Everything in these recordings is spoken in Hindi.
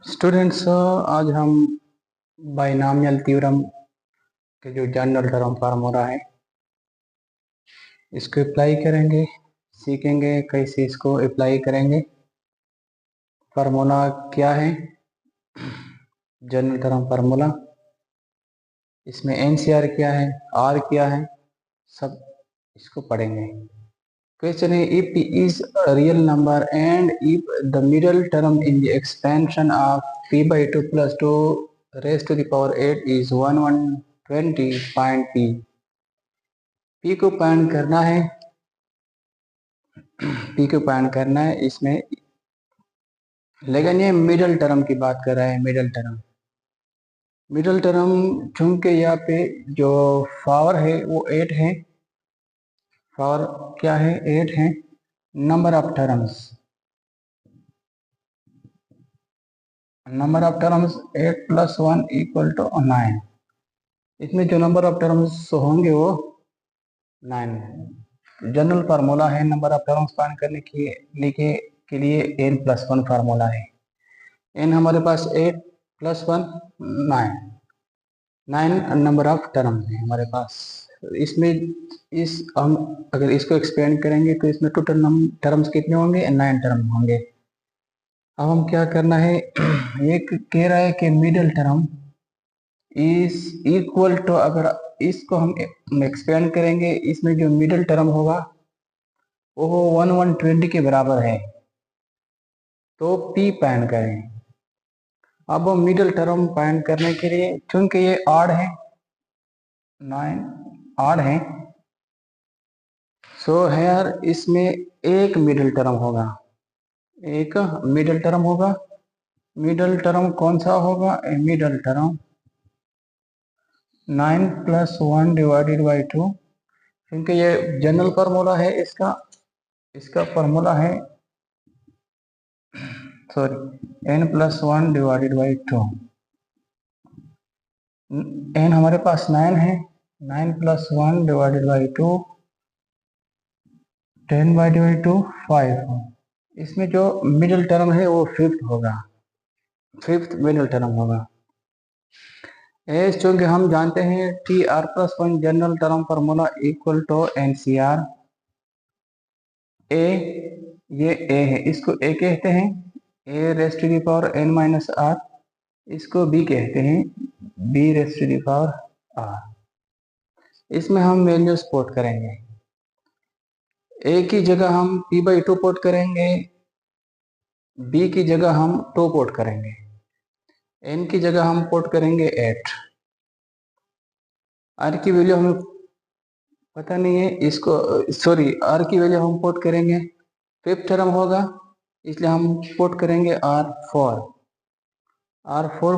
स्टूडेंट्स, आज हम बाइनॉमियल थ्योरम के जो जनरल टर्म फार्मूला है इसको अप्लाई करेंगे, सीखेंगे कैसे इसको अप्लाई करेंगे। फार्मूला क्या है? जनरल टर्म फार्मूला, इसमें एनसीआर क्या है, आर क्या है, सब इसको पढ़ेंगे। क्वेश्चन है, if p is a real number and if the middle term in the expansion of p by 2 plus 2 raised to the power 8 is 120, find p। p को फाइंड करना है, p को फाइंड करना है। इसमें लेकिन ये मिडल टर्म की बात कर रहा है। मिडल टर्म चूंकि यहाँ पे जो पावर है वो 8 है, पावर क्या है, 8 है। Number of terms 8 plus 1 equal to 9। इसमें जो नंबर ऑफ टर्म्स होंगे वो 9। जनरल फार्मूला है नंबर ऑफ टर्म्स फाइंड करने के लिए n प्लस 1 फार्मूला है। n हमारे पास 8 प्लस 1 9 नंबर ऑफ टर्म्स है हमारे पास। इसमें हम अगर इसको एक्सपेंड करेंगे तो इसमें टोटल टर्म्स कितने होंगे? 9 टर्म होंगे। अब हम क्या करना है, एक कह रहा है कि middle term is equal to, अगर इसको हम एक्सपेंड करेंगे इसमें जो मिडल टर्म होगा वो 120 के बराबर है, तो p फाइंड करें। अब मिडल टर्म फाइंड करने के लिए चूंकि ये ऑड है, 9 ऑड है, सो हेयर इसमें एक मिडल टर्म होगा, एक मिडल टर्म होगा। मिडल टर्म कौन सा होगा? Middle term 9 plus 1 divided by 2, क्योंकि ये जनरल फार्मूला है, इसका फार्मूला है n plus 1 divided by 2। n हमारे पास 9 है, 9 प्लस 1 डिवाइडेड बाई 2, 10 बाई 2 5। इसमें जो मिडिल टर्म है वो फिफ्थ होगा, फिफ्थ मिडिल टर्म होगा। एस चूंकि हम जानते हैं T R plus 1 general term formula equal to N C R. A, ये ए है, इसको ए कहते हैं, A raised to the power N minus R. इसको बी कहते हैं, B raised to the power R. इसमें हम वैल्यूज पुट करेंगे। ए की जगह हम p बाई 2 पुट करेंगे, b की जगह हम 2 पुट करेंगे, n की जगह हम पुट करेंगे 8। r की वैल्यू हमें पता नहीं है, इसको r की वैल्यू हम पुट करेंगे, फिफ्थ टर्म होगा इसलिए हम पुट करेंगे r4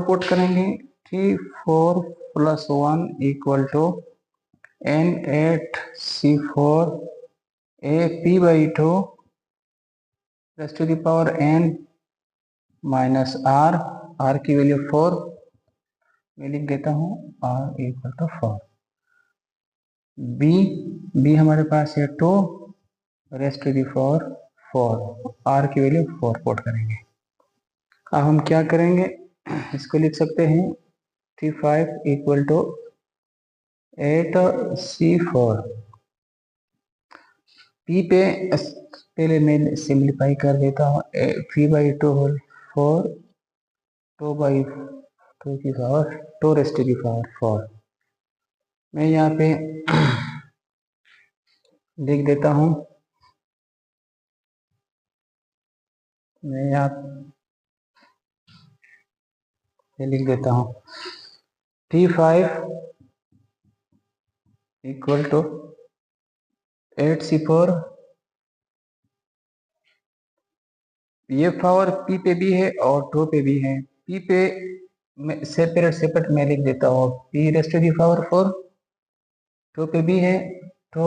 पुट करेंगे। 4 plus 1 equal to n8 c4 a p by 2 raised to the power n minus r की वैल्यू 4, मैं लिख देता हूँ r इक्वल टू 4। b हमारे पास है 2 raised to the power 4, r की वैल्यू 4 पुट करेंगे। अब हम क्या करेंगे, इसको लिख सकते हैं 35 इक्वल टू 8 c4। p पे पहले मैं सिंप्लीफाई कर देता हूँ, 3 बाई 2 होल 4, 2 बाई 2 की power 2 raised to the power 4। मैं यहाँ पे लिख देता हूँ, मैं यहाँ पे लिख देता हूँ 35 इक्वल टू 8c4। ये पावर p पे भी है और 2 पे भी है। p पे मैं सेपरेट मैं लिख देता हूँ, p raised to the power 4, 2 पे भी है, तो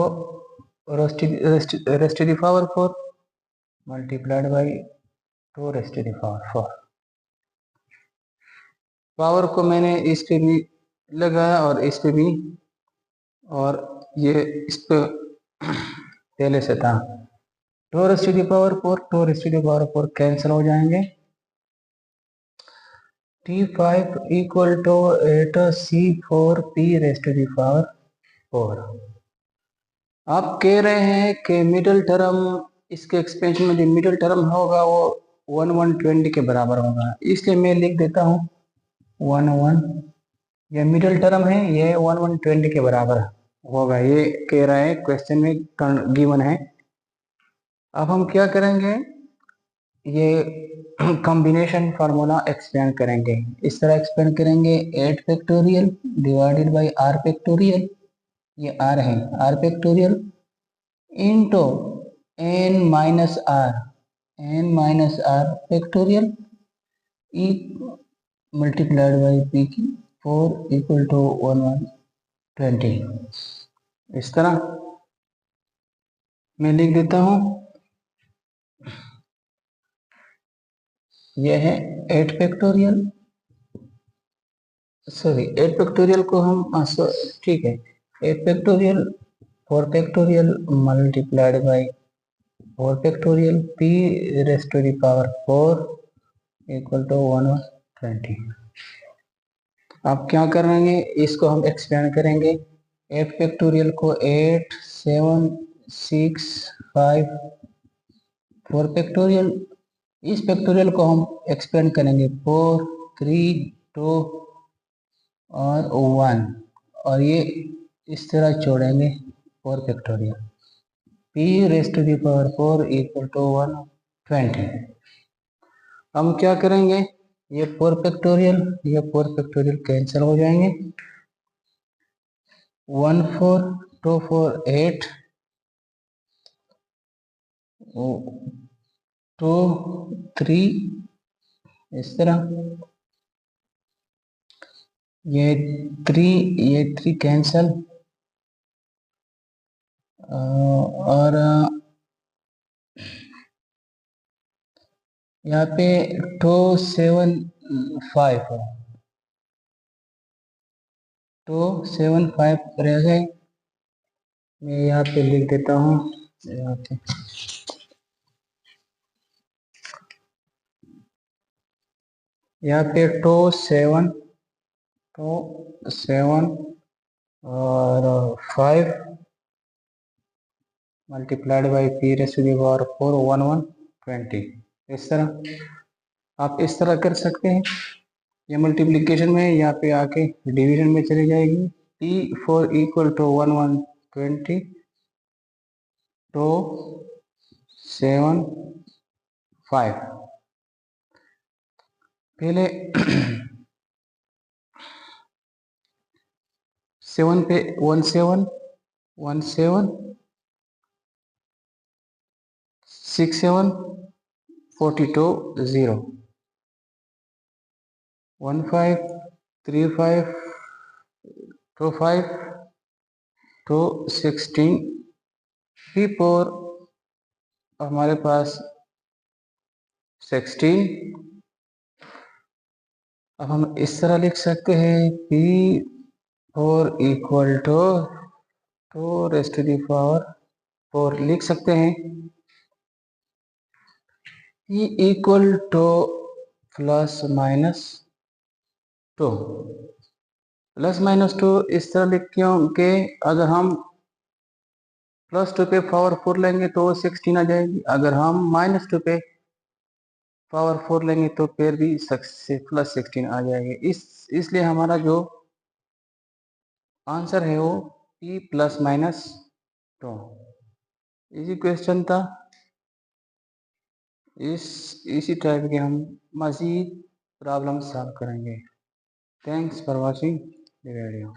raised to the power 4 multiplied by 2 raised to the power 4। Power को मैंने इस पे भी लगाया और इस पे भी, और ये इस पे पहले से था। 2 raised to the power 4 2 raised to the power 4 cancel हो जाएंगे, T5 equal to 8 C4 P raised to the power 4। आप कह रहे हैं कि मिडिल टर्म, इसके एक्सपेंशन में जो मिडिल टर्म होगा वो 1/120 के बराबर होगा, इसलिए मैं लिख देता हूँ 1/1। ये मिडिल टर्म है, ये 1/120 के बराबर होगा, ये कह रहा है क्वेश्चन में गिवन है। अब हम क्या करेंगे, ये कॉम्बिनेशन फार्मूला एक्सपेंड करेंगे। इस तरह एक्सपेंड करेंगे 8 factorial divided by r factorial, ये आर है, r factorial into n minus r factorial e multiplied by p की 4 इक्वल टू 1/120। इस तरह मैं लिख देता हूँ, यह है 8 फैक्टोरियल, सॉरी 8 फैक्टोरियल को हम ठीक है 8 factorial 4 factorial multiplied by 4 factorial p raise to the power 4 equal to 1/20। अब क्या करेंगे, इसको हम एक्सपेंड करेंगे। 8 फैक्टोरियल को 8 7 6 5 4 फैक्टोरियल, इस फैक्टोरियल को हम एक्सपेंड करेंगे 4 3 2 और 1, और ये इस तरह छोड़ेंगे 4 factorial p raise to the power 4 equal to 1/20। हम क्या करेंगे, ये 4 फैक्टोरियल कैंसिल हो जाएंगे। 1 4 2 4 8 2 3, इस तरह ये 3 कैंसिल, और यहाँ पे 2 7 5 2 7 5 रह गए, मैं यहाँ पे लिख देता हूँ, यहाँ पे 2 7 और 5 multiplied by p raise to the power 4 1/120। इस तरह आप इस तरह कर सकते हैं। ये मल्टीप्लिकेशन में यहाँ पे आके डिवीजन में चली जाएगी। T4 इक्वल टू 1/120 2 7 5, पहले 7 पे 1 7 1 7 6 7 42 0 1 5 3 5 2 5 2 16 3 4 हमारे पास 16। अब हम इस तरह लिख सकते हैं P4 equal to 2 raise to the power 4, लिख सकते हैं P equal to plus minus 2 इस तरह लिख के अगर हम +2 पे पावर 4 लेंगे तो 16 आ जाएगी, अगर हम -2 पे पावर 4 लेंगे तो फिर भी +16 आ जाएगी। इसलिए हमारा जो आंसर है वो P ±2। इसी क्वेश्चन था, इसी टाइप के हम मज़ीद प्रॉब्लम सॉल्व करेंगे। Thanks for watching the video.